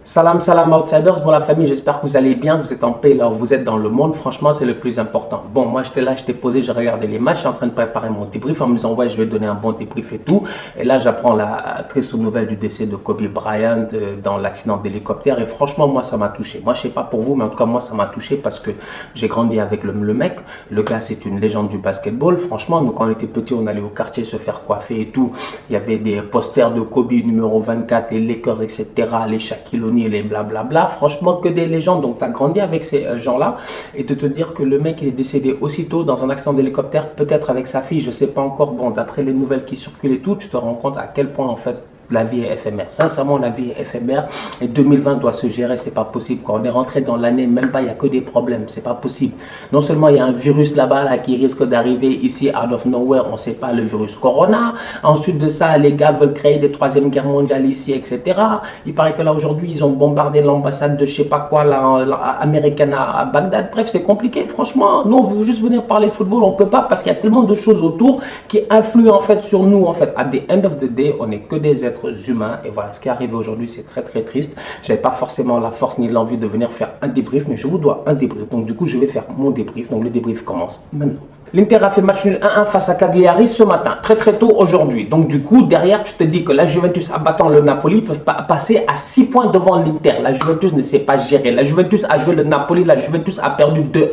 Salam, salam outsiders, bon la famille, j'espère que vous allez bien, que vous êtes en paix là où vous êtes dans le monde, franchement c'est le plus important. Bon, moi j'étais là, j'étais posé, je regardais les matchs, je suis en train de préparer mon débrief en me disant ouais je vais donner un bon débrief et tout. Et là j'apprends la triste nouvelle du décès de Kobe Bryant dans l'accident d'hélicoptère et franchement moi ça m'a touché. Moi je sais pas pour vous mais en tout cas moi ça m'a touché parce que j'ai grandi avec le mec, le gars c'est une légende du basketball. Franchement nous quand on était petits on allait au quartier se faire coiffer et tout. Il y avait des posters de Kobe numéro 24, les Lakers etc, les Shaquille O'Neal, les blablabla, franchement que des légendes. Donc tu as grandi avec ces gens-là et de te dire que le mec il est décédé aussitôt dans un accident d'hélicoptère, peut-être avec sa fille, je sais pas encore. Bon, d'après les nouvelles qui circulent et tout, tu te rends compte à quel point en fait la vie est éphémère. Sincèrement, la vie est éphémère et 2020 doit se gérer, c'est pas possible. Quand on est rentré dans l'année, même pas, il n'y a que des problèmes, c'est pas possible. Non seulement il y a un virus là-bas là, qui risque d'arriver ici, out of nowhere, on sait pas, le virus Corona. Ensuite de ça, les gars veulent créer des troisième guerres mondiales ici, etc. Il paraît que là aujourd'hui, ils ont bombardé l'ambassade de je sais pas quoi, américaine à Bagdad. Bref, c'est compliqué, franchement. Nous, on veut juste venir parler football, on peut pas parce qu'il y a tellement de choses autour qui influent en fait sur nous. En fait, at the end of the day, on n'est que des êtres humains et voilà ce qui est arrivé aujourd'hui, c'est très très triste. J'avais pas forcément la force ni l'envie de venir faire un débrief, mais je vous dois un débrief, donc du coup je vais faire mon débrief. Donc le débrief commence maintenant. L'Inter a fait match nul 1-1 face à Cagliari ce matin, très très tôt aujourd'hui. Donc du coup, derrière, tu te dis que la Juventus abattant le Napoli peut passer à 6 points devant l'Inter. La Juventus ne sait pas gérer. La Juventus a joué le Napoli, la Juventus a perdu 2-1.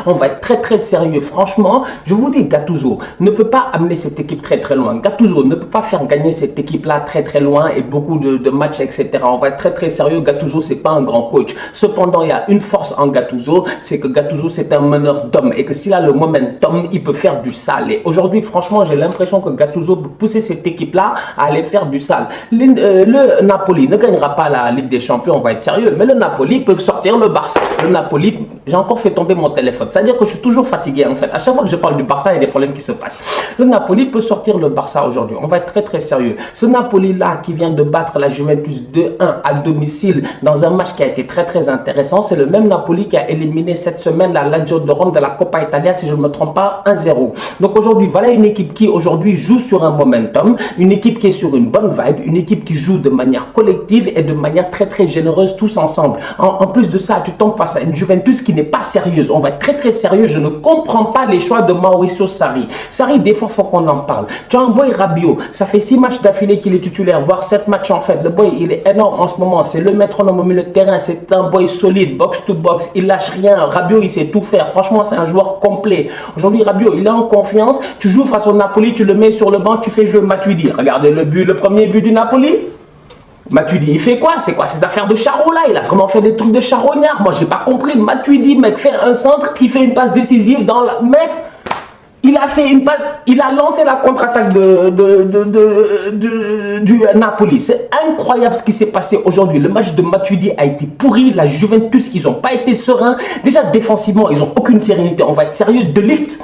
On va être très très sérieux. Franchement, je vous dis, Gattuso ne peut pas amener cette équipe très très loin. Gattuso ne peut pas faire gagner cette équipe-là très très loin et beaucoup de matchs, etc. On va être très très sérieux. Gattuso, c'est pas un grand coach. Cependant, il y a une force en Gattuso, c'est que Gattuso, c'est un meneur d'hommes et que s'il a le momentum, il peut faire du sale. Et aujourd'hui, franchement, j'ai l'impression que Gattuso peut pousser cette équipe-là à aller faire du sale. Le Napoli ne gagnera pas la Ligue des Champions, on va être sérieux, mais le Napoli peut sortir le Barça. Le Napoli, j'ai encore fait tomber mon téléphone. C'est-à-dire que je suis toujours fatigué en fait. À chaque fois que je parle du Barça, il y a des problèmes qui se passent. Le Napoli peut sortir le Barça aujourd'hui. On va être très très sérieux. Ce Napoli-là qui vient de battre la Juventus 2-1 à domicile dans un match qui a été très très intéressant, c'est le même Napoli qui a éliminé cette semaine la Lazio de Rome de la Coppa Italia, si je ne me trompe pas, 1-0. Donc aujourd'hui, voilà une équipe qui aujourd'hui joue sur un momentum, une équipe qui est sur une bonne vibe, une équipe qui joue de manière collective et de manière très très généreuse tous ensemble. En plus de ça, tu tombes face à une Juventus qui n'est pas sérieuse. On va être très très sérieux. Je ne comprends pas les choix de Mauricio Sarri. Sarri, des fois, il faut qu'on en parle. Tu as un boy Rabiot, ça fait 6 matchs d'affilée qu'il est titulaire, voire 7 matchs en fait. Le boy, il est énorme en ce moment. C'est le métronome au milieu de terrain. C'est un boy solide, box to box. Il lâche rien. Rabiot, il sait tout faire. Franchement, c'est un joueur complet. Aujourd'hui, Rabiot, il est en confiance. Tu joues face au Napoli, tu le mets sur le banc, tu fais jouer Matuidi. Regardez le premier but du Napoli. Matuidi, il fait quoi? C'est quoi ces affaires de charron là? Il a vraiment fait des trucs de charognard. Moi, j'ai pas compris. Matuidi, mec, fait un centre, il fait une passe décisive dans la... Mec, il a fait une passe, il a lancé la contre-attaque du Napoli. C'est incroyable ce qui s'est passé aujourd'hui. Le match de Matuidi a été pourri. La Juventus, ils n'ont pas été sereins. Déjà, défensivement, ils n'ont aucune sérénité. On va être sérieux. De Ligt.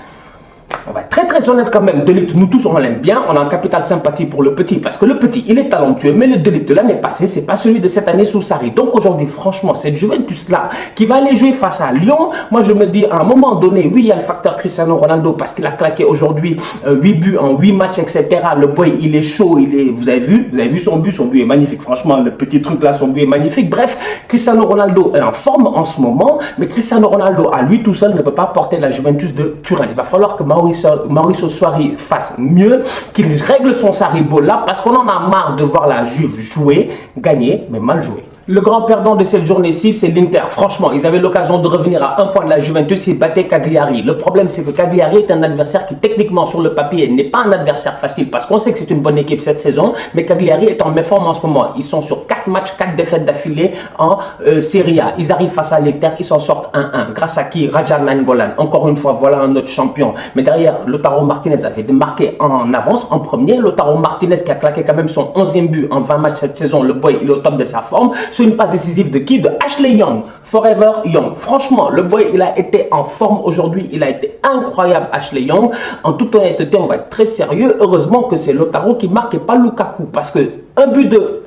On va être très très honnête quand même. De Ligt, nous tous on l'aime bien, on a un capital sympathie pour le petit parce que le petit il est talentueux, mais le De Ligt de l'année passée c'est pas celui de cette année sous Sarri. Donc aujourd'hui franchement cette Juventus là qui va aller jouer face à Lyon, moi je me dis à un moment donné, oui il y a le facteur Cristiano Ronaldo parce qu'il a claqué aujourd'hui 8 buts en 8 matchs etc. Le boy il est chaud, vous avez vu son but est magnifique, franchement le petit truc là son but est magnifique. Bref, Cristiano Ronaldo est en forme en ce moment, mais Cristiano Ronaldo à lui tout seul ne peut pas porter la Juventus de Turin. Il va falloir que Mauricio Sarri fasse mieux, qu'il règle son Sarribo là parce qu'on en a marre de voir la Juve jouer, gagner, mais mal jouer. Le grand perdant de cette journée-ci, c'est l'Inter. Franchement, ils avaient l'occasion de revenir à un point de la Juventus et battaient Cagliari. Le problème, c'est que Cagliari est un adversaire qui, techniquement, sur le papier, n'est pas un adversaire facile parce qu'on sait que c'est une bonne équipe cette saison, mais Cagliari est en méforme en ce moment. Ils sont sur 4 matchs, 4 défaites d'affilée en Serie A. Ils arrivent face à l'Inter, ils s'en sortent 1-1. Grâce à qui? Raja Nainggolan. Encore une fois, voilà un autre champion. Mais derrière, Lautaro Martinez avait marqué en avance, en premier. Lautaro Martinez qui a claqué quand même son 11e but en 20 matchs cette saison. Le boy, il est au top de sa forme. Sur une passe décisive de qui? De Ashley Young. Forever Young. Franchement, le boy, il a été en forme aujourd'hui. Il a été incroyable, Ashley Young. En toute honnêteté, on va être très sérieux. Heureusement que c'est Lautaro qui marque et pas Lukaku. Parce que un but de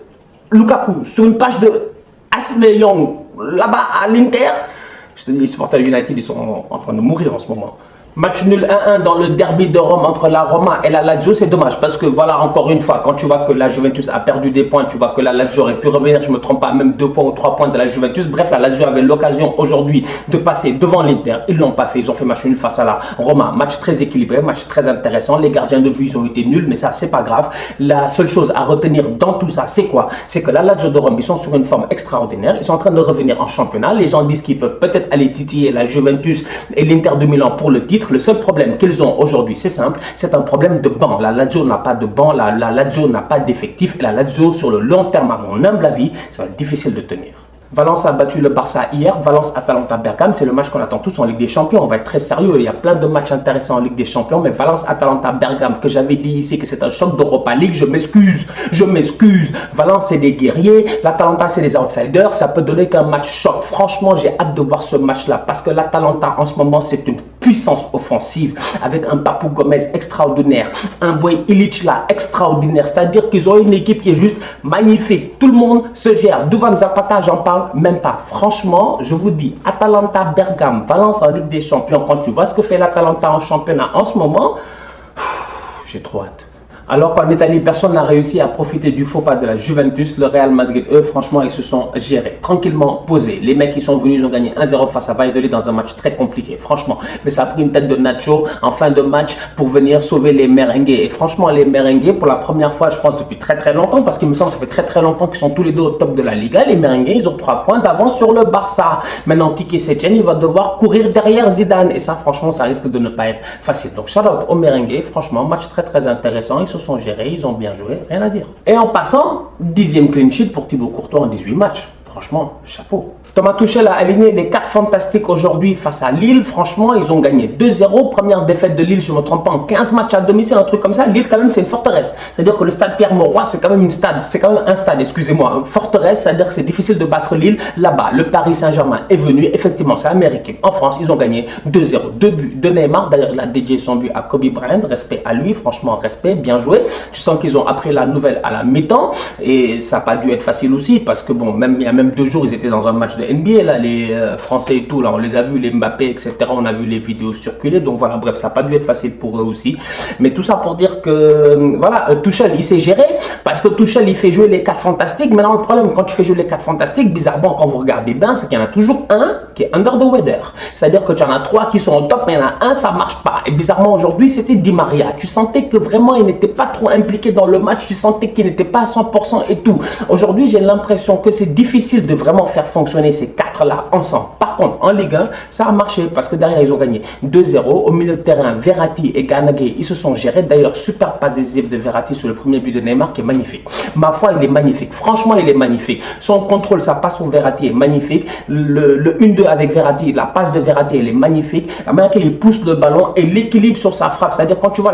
Lukaku sur une page de Ashley Young, là-bas à l'Inter, je te dis, les supporters United, ils sont en train de mourir en ce moment. Match nul 1-1 dans le derby de Rome entre la Roma et la Lazio, c'est dommage parce que voilà, encore une fois, quand tu vois que la Juventus a perdu des points, tu vois que la Lazio aurait pu revenir, je ne me trompe pas, même 2 points ou 3 points de la Juventus. Bref, la Lazio avait l'occasion aujourd'hui de passer devant l'Inter. Ils ne l'ont pas fait, ils ont fait match nul face à la Roma. Match très équilibré, match très intéressant. Les gardiens de but, ils ont été nuls, mais ça, c'est pas grave. La seule chose à retenir dans tout ça, c'est quoi? C'est que la Lazio de Rome, ils sont sur une forme extraordinaire. Ils sont en train de revenir en championnat. Les gens disent qu'ils peuvent peut-être aller titiller la Juventus et l'Inter de Milan pour le titre. Le seul problème qu'ils ont aujourd'hui, c'est simple, c'est un problème de banc. La Lazio n'a pas de banc, la Lazio n'a pas d'effectif. Et la Lazio, sur le long terme, à mon humble avis, ça va être difficile de tenir. Valence a battu le Barça hier. Valence-Atalanta Bergame, c'est le match qu'on attend tous en Ligue des Champions. On va être très sérieux. Il y a plein de matchs intéressants en Ligue des Champions. Mais Valence-Atalanta Bergame, que j'avais dit ici que c'est un choc d'Europa League, je m'excuse. Je m'excuse. Valence, c'est des guerriers. L'Atalanta, c'est des outsiders. Ça peut donner qu'un match choc. Franchement, j'ai hâte de voir ce match-là. Parce que l'Atalanta, en ce moment, c'est une puissance offensive. Avec un Papou Gomez extraordinaire. Un Boy Illich là, extraordinaire. C'est-à-dire qu'ils ont une équipe qui est juste magnifique. Tout le monde se gère. Duvan Zapata, j'en parle même pas. Franchement, je vous dis, Atalanta Bergame, Valence en Ligue des Champions, quand tu vois ce que fait l'Atalanta en championnat en ce moment, j'ai trop hâte. Alors qu'en Italie, personne n'a réussi à profiter du faux pas de la Juventus. Le Real Madrid, eux, franchement, ils se sont gérés, tranquillement posés. Les mecs qui sont venus, ils ont gagné 1-0 face à Valladolid dans un match très compliqué, franchement. Mais ça a pris une tête de Nacho en fin de match pour venir sauver les merengues. Et franchement, les merengues, pour la première fois, je pense, depuis très longtemps, parce qu'il me semble que ça fait très longtemps qu'ils sont tous les deux au top de la Liga. Les merengues, ils ont 3 points d'avance sur le Barça. Maintenant, Kike Setien, il va devoir courir derrière Zidane. Et ça, franchement, ça risque de ne pas être facile. Donc, shout out aux merengues. Franchement, match très intéressant. Ils se sont gérés, ils ont bien joué, rien à dire. Et en passant, 10e clean sheet pour Thibaut Courtois en 18 matchs. Franchement, chapeau. Thomas Tuchel a aligné les 4 fantastiques aujourd'hui face à Lille. Franchement, ils ont gagné 2-0. Première défaite de Lille, je ne me trompe pas, en 15 matchs à domicile, un truc comme ça. Lille, quand même, c'est une forteresse. C'est-à-dire que le stade Pierre-Mauroy, c'est quand même un stade, excusez-moi, une forteresse. C'est-à-dire que c'est difficile de battre Lille là-bas. Le Paris Saint-Germain est venu. Effectivement, c'est américain. En France, ils ont gagné 2-0. 2 buts de Neymar. D'ailleurs, il a dédié son but à Kobe Bryant. Respect à lui. Franchement, respect. Bien joué. Tu sens qu'ils ont appris la nouvelle à la mi-temps. Et ça n'a pas dû être facile aussi parce que, bon, il y a même 2 jours, ils étaient dans un match de NBA, là, les Français et tout, là, on les a vus, les Mbappé, etc. On a vu les vidéos circuler, donc voilà, bref, ça n'a pas dû être facile pour eux aussi. Mais tout ça pour dire que, voilà, Tuchel, il s'est géré, parce que Tuchel, il fait jouer les 4 fantastiques. Maintenant, le problème, quand tu fais jouer les 4 fantastiques, bizarrement, quand vous regardez bien, c'est qu'il y en a toujours un qui est under the weather. C'est-à-dire que tu en as 3 qui sont au top, mais il y en a un, ça marche pas. Et bizarrement, aujourd'hui, c'était Di Maria. Tu sentais que vraiment, il n'était pas trop impliqué dans le match, tu sentais qu'il n'était pas à 100% et tout. Aujourd'hui, j'ai l'impression que c'est difficile de vraiment faire fonctionner ces 4-là ensemble. Par contre, en Ligue 1, ça a marché parce que derrière, ils ont gagné 2-0. Au milieu de terrain, Verratti et Ganagay, ils se sont gérés. D'ailleurs, super passe décisive de Verratti sur le premier but de Neymar qui est magnifique. Ma foi, il est magnifique. Franchement, il est magnifique. Son contrôle, sa passe pour Verratti est magnifique. Le 1-2 avec Verratti, la passe de Verratti, elle est magnifique. La manière qu'il pousse le ballon et l'équilibre sur sa frappe. C'est-à-dire, quand tu vois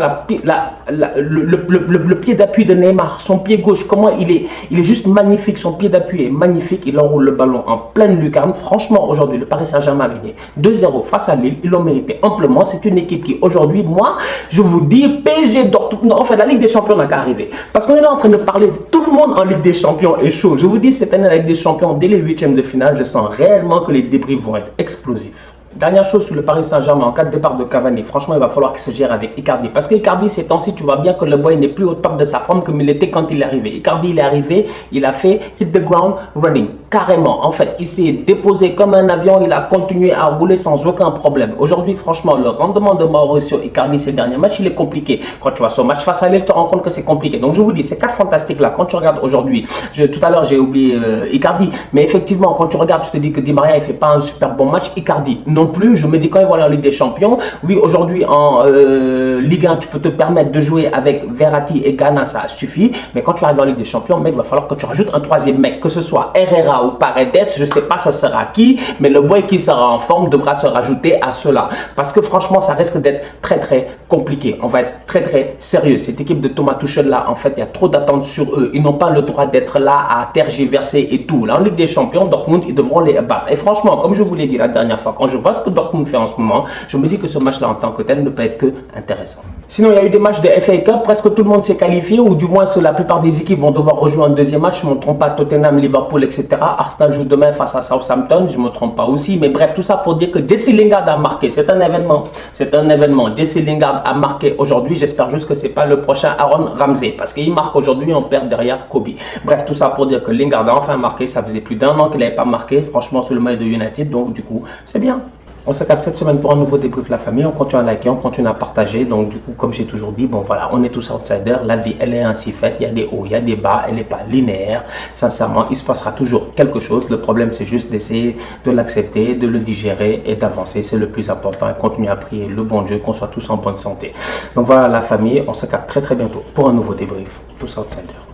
le pied d'appui de Neymar, son pied gauche, comment il est juste magnifique. Son pied d'appui est magnifique. Il enroule le ballon en pleine lucarne. Franchement, aujourd'hui, le Paris Saint-Germain a gagné 2-0 face à Lille. Ils l'ont mérité amplement. C'est une équipe qui, aujourd'hui, moi, je vous dis, PSG Dortmund, non, en fait, la Ligue des Champions n'a qu'à arriver. Parce qu'on est là en train de parler de tout le monde en Ligue des Champions est chaud. Je vous dis, cette année, la Ligue des Champions, dès les 8e de finale, je sens réellement que les débris vont être explosifs. Dernière chose sur le Paris Saint-Germain, en cas de départ de Cavani, franchement, il va falloir qu'il se gère avec Icardi. Parce que Icardi, ces temps-ci, tu vois bien que le boy n'est plus au top de sa forme comme il était quand il est arrivé. Icardi, il est arrivé, il a fait hit the ground running. Carrément. En fait, il s'est déposé comme un avion, il a continué à rouler sans aucun problème. Aujourd'hui, franchement, le rendement de Mauricio Icardi ces derniers matchs, il est compliqué. Quand tu vois son match face à Lille, tu te rends compte que c'est compliqué. Donc, je vous dis, ces 4 fantastiques-là, quand tu regardes aujourd'hui, tout à l'heure, j'ai oublié Icardi, mais effectivement, quand tu regardes, tu te dis que Di Maria, il ne fait pas un super bon match. Icardi non plus. Je me dis, quand il va aller en Ligue des Champions, oui, aujourd'hui, en Ligue 1, tu peux te permettre de jouer avec Verratti et Ghana, ça suffit. Mais quand tu arrives en Ligue des Champions, mec, il va falloir que tu rajoutes un 3e mec, que ce soit Herrera ou Paredes, je ne sais pas ce sera qui, mais le boy qui sera en forme devra se rajouter à cela. Parce que franchement, ça risque d'être très compliqué. On va être très sérieux. Cette équipe de Thomas Tuchel là, en fait, il y a trop d'attentes sur eux. Ils n'ont pas le droit d'être là à tergiverser et tout. Là, en Ligue des Champions, Dortmund, ils devront les battre. Et franchement, comme je vous l'ai dit la dernière fois, quand je vois vois ce que Dortmund fait en ce moment, je me dis que ce match-là en tant que tel ne peut être que intéressant. Sinon, il y a eu des matchs de FA Cup, presque tout le monde s'est qualifié, ou du moins la plupart des équipes vont devoir rejouer un deuxième match. Je ne me trompe pas, Tottenham, Liverpool, etc. Arsenal joue demain face à Southampton, je ne me trompe pas aussi. Mais bref, tout ça pour dire que Jesse Lingard a marqué. C'est un événement. C'est un événement. Jesse Lingard a marqué aujourd'hui. J'espère juste que ce n'est pas le prochain Aaron Ramsey. Parce qu'il marque aujourd'hui, on perd derrière Kobe. Bref, tout ça pour dire que Lingard a enfin marqué. Ça faisait plus d'un an qu'il n'avait pas marqué, franchement, sur le maillot de United. Donc, du coup, c'est bien. On se capte cette semaine pour un nouveau débrief la famille. On continue à liker, on continue à partager. Donc du coup, comme j'ai toujours dit, bon voilà, on est tous outsiders. La vie, elle est ainsi faite. Il y a des hauts, il y a des bas. Elle n'est pas linéaire. Sincèrement, il se passera toujours quelque chose. Le problème, c'est juste d'essayer de l'accepter, de le digérer et d'avancer. C'est le plus important. Et continuer à prier le bon Dieu, qu'on soit tous en bonne santé. Donc voilà la famille, on se capte très très bientôt pour un nouveau débrief. Tous outsiders.